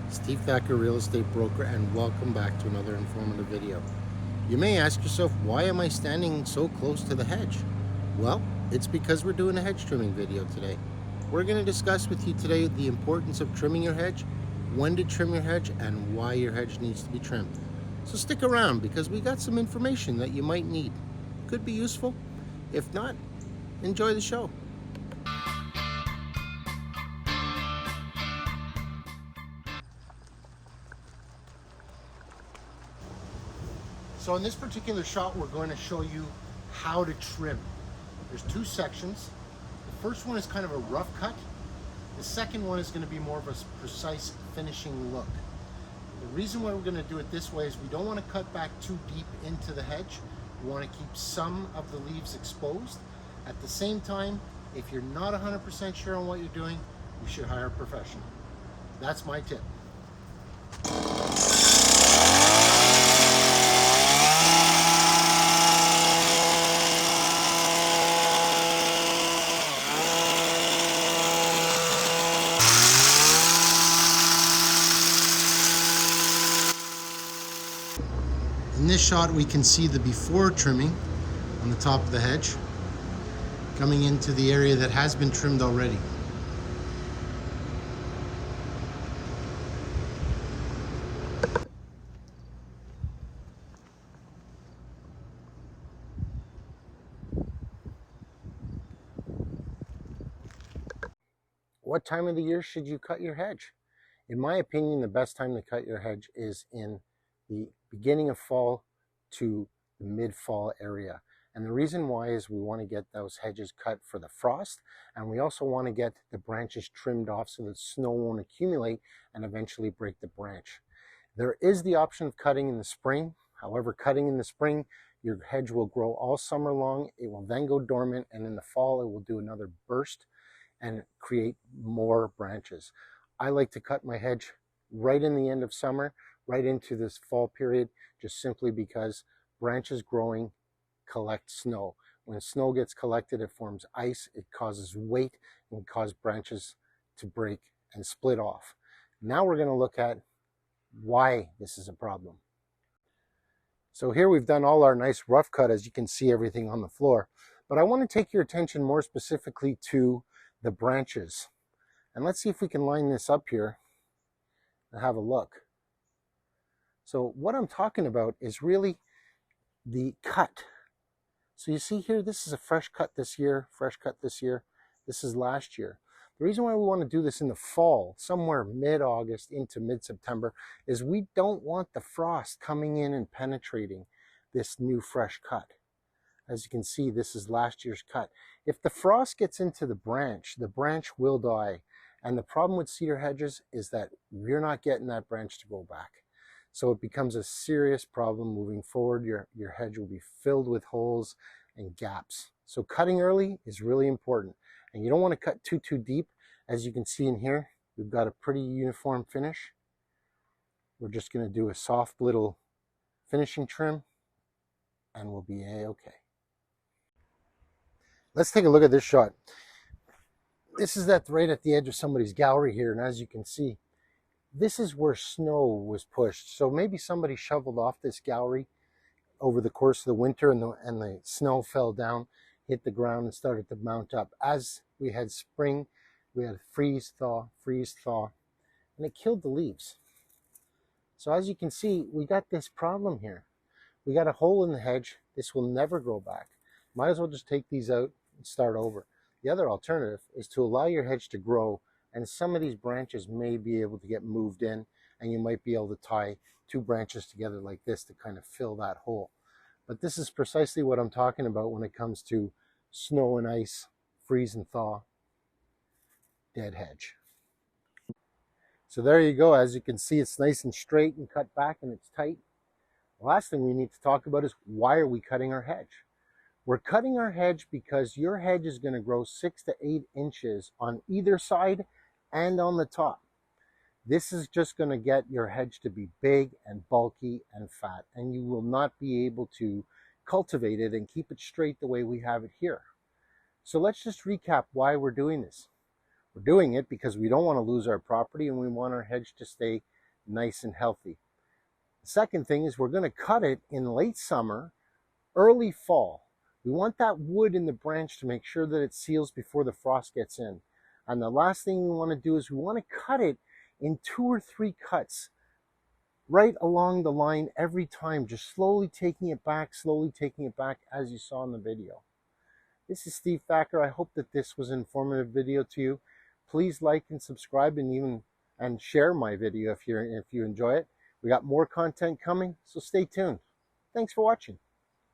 Steve Real Estate Broker, and welcome back to another informative video. You may ask yourself, why am I standing so close to the hedge? Well, it's because we're doing a hedge trimming video today. We're going to discuss with you today the importance of trimming your hedge, when to trim your hedge, and why your hedge needs to be trimmed. So stick around because we got some information that you might need. Could be useful. If not, enjoy the show. So in this particular shot, we're going to show you how to trim. There's two sections. The first one is kind of a rough cut. The second one is going to be more of a precise finishing look. The reason why we're going to do it this way is we don't want to cut back too deep into the hedge. We want to keep some of the leaves exposed. At the same time, if you're not 100% sure on what you're doing, you should hire a professional. That's my tip. In this shot, we can see the before trimming on the top of the hedge coming into the area that has been trimmed already. What time of the year should you cut your hedge? In my opinion, the best time to cut your hedge is in the beginning of fall to the mid-fall area. And the reason why is we want to get those hedges cut for the frost, and we also want to get the branches trimmed off so that snow won't accumulate and eventually break the branch. There is the option of cutting in the spring. However, cutting in the spring, your hedge will grow all summer long. It will then go dormant, and in the fall, it will do another burst and create more branches. I like to cut my hedge right in the end of summer, right into this fall period, just simply because branches growing collect snow. When snow gets collected, it forms ice, it causes weight, and causes branches to break and split off. Now we're going to look at why this is a problem. So here we've done all our nice rough cut, as you can see everything on the floor, but I want to take your attention more specifically to the branches. And let's see if we can line this up here and have a look. So what I'm talking about is really the cut. So you see here, this is a fresh cut this year, fresh cut this year. This is last year. The reason why we want to do this in the fall, somewhere mid-August into mid-September, is we don't want the frost coming in and penetrating this new fresh cut. As you can see, this is last year's cut. If the frost gets into the branch will die. And the problem with cedar hedges is that you're not getting that branch to grow back. So it becomes a serious problem moving forward. Your hedge will be filled with holes and gaps. So cutting early is really important. And you don't want to cut too deep. As you can see in here, we've got a pretty uniform finish. We're just going to do a soft little finishing trim and we'll be a-okay. Let's take a look at this shot. This is right at the edge of somebody's gallery here, and as you can see, this is where snow was pushed. So maybe somebody shoveled off this gallery over the course of the winter, and the snow fell down, hit the ground, and started to mount up. As we had spring, we had freeze, thaw, and it killed the leaves. So as you can see, we got this problem here. We got a hole in the hedge. This will never grow back. Might as well just take these out and start over. The other alternative is to allow your hedge to grow, and some of these branches may be able to get moved in, and you might be able to tie two branches together like this to kind of fill that hole. But this is precisely what I'm talking about when it comes to snow and ice, freeze and thaw, dead hedge. So there you go. As you can see, it's nice and straight and cut back and it's tight. The last thing we need to talk about is, why are we cutting our hedge? We're cutting our hedge because your hedge is going to grow 6 to 8 inches on either side and on the top. This is just going to get your hedge to be big and bulky and fat, and you will not be able to cultivate it and keep it straight the way we have it here. So let's just recap why we're doing this. We're doing it because we don't want to lose our property and we want our hedge to stay nice and healthy. The second thing is we're going to cut it in late summer, early fall. We want that wood in the branch to make sure that it seals before the frost gets in. And the last thing we want to do is we want to cut it in 2 or 3 cuts right along the line every time, just slowly taking it back as you saw in the video. This is Steve Thacker. I hope that this was an informative video to you. Please like and subscribe and share my video if you enjoy it. We got more content coming, so stay tuned. Thanks for watching.